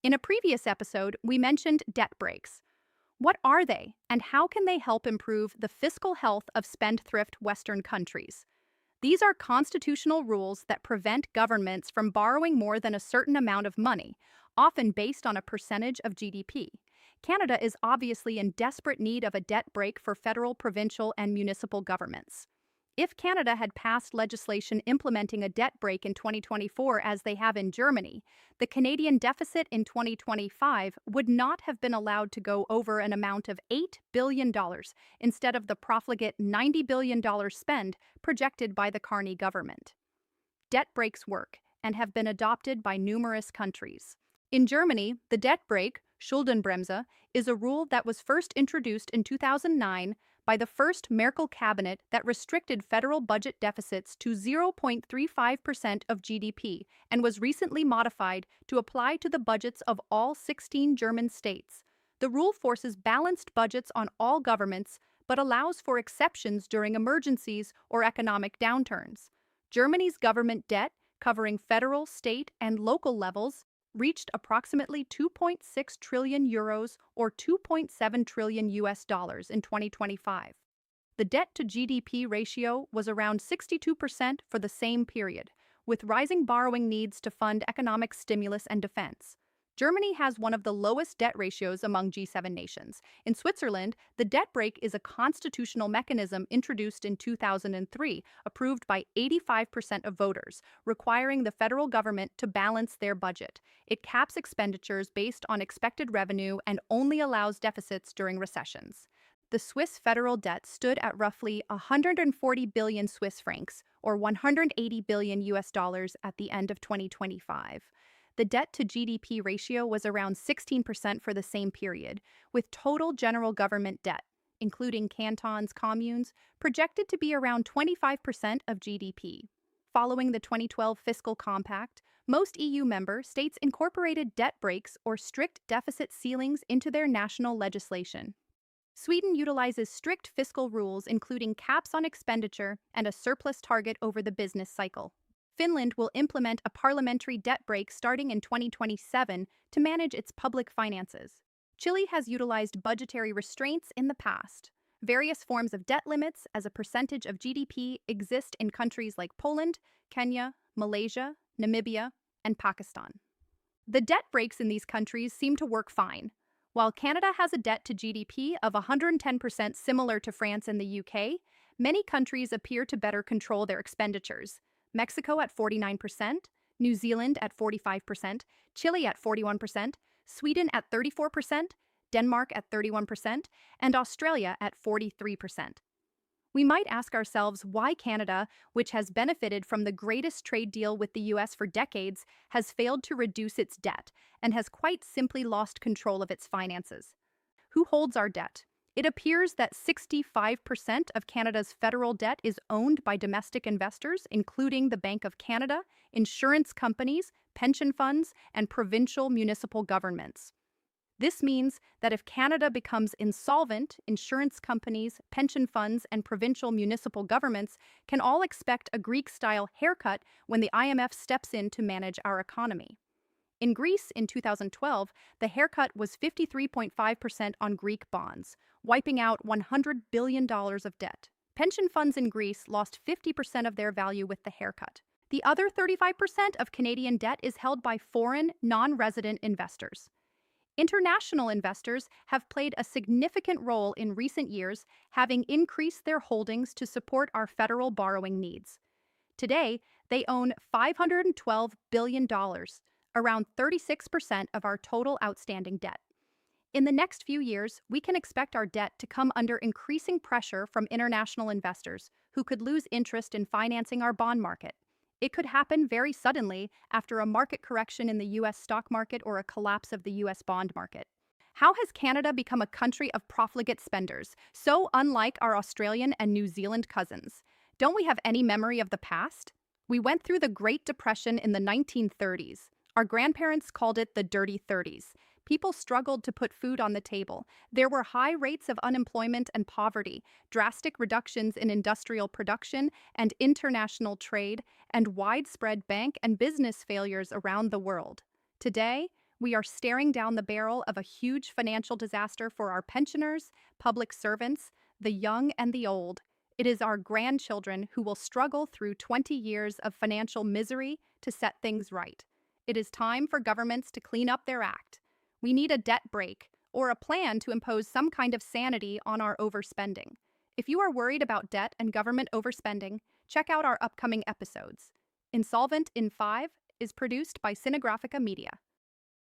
In a previous episode, we mentioned debt breaks. What are they, and how can they help improve the fiscal health of spendthrift Western countries? These are constitutional rules that prevent governments from borrowing more than a certain amount of money, often based on a percentage of GDP. Canada is obviously in desperate need of a debt break for federal, provincial, and municipal governments. If Canada had passed legislation implementing a debt break in 2024 as they have in Germany, the Canadian deficit in 2025 would not have been allowed to go over an amount of $8 billion instead of the profligate $90 billion spend projected by the Carney government. Debt breaks work and have been adopted by numerous countries. In Germany, the debt break, Schuldenbremse, is a rule that was first introduced in 2009 by the first Merkel cabinet that restricted federal budget deficits to 0.35% of GDP and was recently modified to apply to the budgets of all 16 German states. The rule forces balanced budgets on all governments but allows for exceptions during emergencies or economic downturns. Germany's government debt, covering federal, state, and local levels, reached approximately 2.6 trillion euros or 2.7 trillion US dollars in 2025. The debt to GDP ratio was around 62% for the same period, with rising borrowing needs to fund economic stimulus and defense. Germany has one of the lowest debt ratios among G7 nations. In Switzerland, the debt break is a constitutional mechanism introduced in 2003, approved by 85% of voters, requiring the federal government to balance their budget. It caps expenditures based on expected revenue and only allows deficits during recessions. The Swiss federal debt stood at roughly 140 billion Swiss francs, or 180 billion US dollars at the end of 2025. The debt to GDP ratio was around 16% for the same period, with total general government debt, including cantons, communes, projected to be around 25% of GDP. Following the 2012 fiscal compact, most EU member states incorporated debt breaks or strict deficit ceilings into their national legislation. Sweden utilizes strict fiscal rules, including caps on expenditure and a surplus target over the business cycle. Finland will implement a parliamentary debt break starting in 2027 to manage its public finances. Chile has utilized budgetary restraints in the past. Various forms of debt limits as a percentage of GDP exist in countries like Poland, Kenya, Malaysia, Namibia, and Pakistan. The debt breaks in these countries seem to work fine. While Canada has a debt to GDP of 110% similar to France and the UK, many countries appear to better control their expenditures. Mexico at 49%, New Zealand at 45%, Chile at 41%, Sweden at 34%, Denmark at 31%, and Australia at 43%. We might ask ourselves why Canada, which has benefited from the greatest trade deal with the US for decades, has failed to reduce its debt and has quite simply lost control of its finances. Who holds our debt? It appears that 65% of Canada's federal debt is owned by domestic investors, including the Bank of Canada, insurance companies, pension funds, and provincial municipal governments. This means that if Canada becomes insolvent, insurance companies, pension funds, and provincial municipal governments can all expect a Greek-style haircut when the IMF steps in to manage our economy. In Greece in 2012, the haircut was 53.5% on Greek bonds, wiping out $100 billion of debt. Pension funds in Greece lost 50% of their value with the haircut. The other 35% of Canadian debt is held by foreign, non-resident investors. International investors have played a significant role in recent years, having increased their holdings to support our federal borrowing needs. Today, they own $512 billion, around 36% of our total outstanding debt. In the next few years, we can expect our debt to come under increasing pressure from international investors who could lose interest in financing our bond market. It could happen very suddenly after a market correction in the US stock market or a collapse of the US bond market. How has Canada become a country of profligate spenders, so unlike our Australian and New Zealand cousins? Don't we have any memory of the past? We went through the Great Depression in the 1930s. Our grandparents called it the Dirty 30s. People struggled to put food on the table. There were high rates of unemployment and poverty, drastic reductions in industrial production and international trade, and widespread bank and business failures around the world. Today, We are staring down the barrel of a huge financial disaster for our pensioners, public servants, the young and the old. It is our grandchildren who will struggle through 20 years of financial misery to set things right. It is time for governments to clean up their act. We need a debt break or a plan to impose some kind of sanity on our overspending. If you are worried about debt and government overspending, check out our upcoming episodes. Insolvent in 5 is produced by Cinegraphica Media.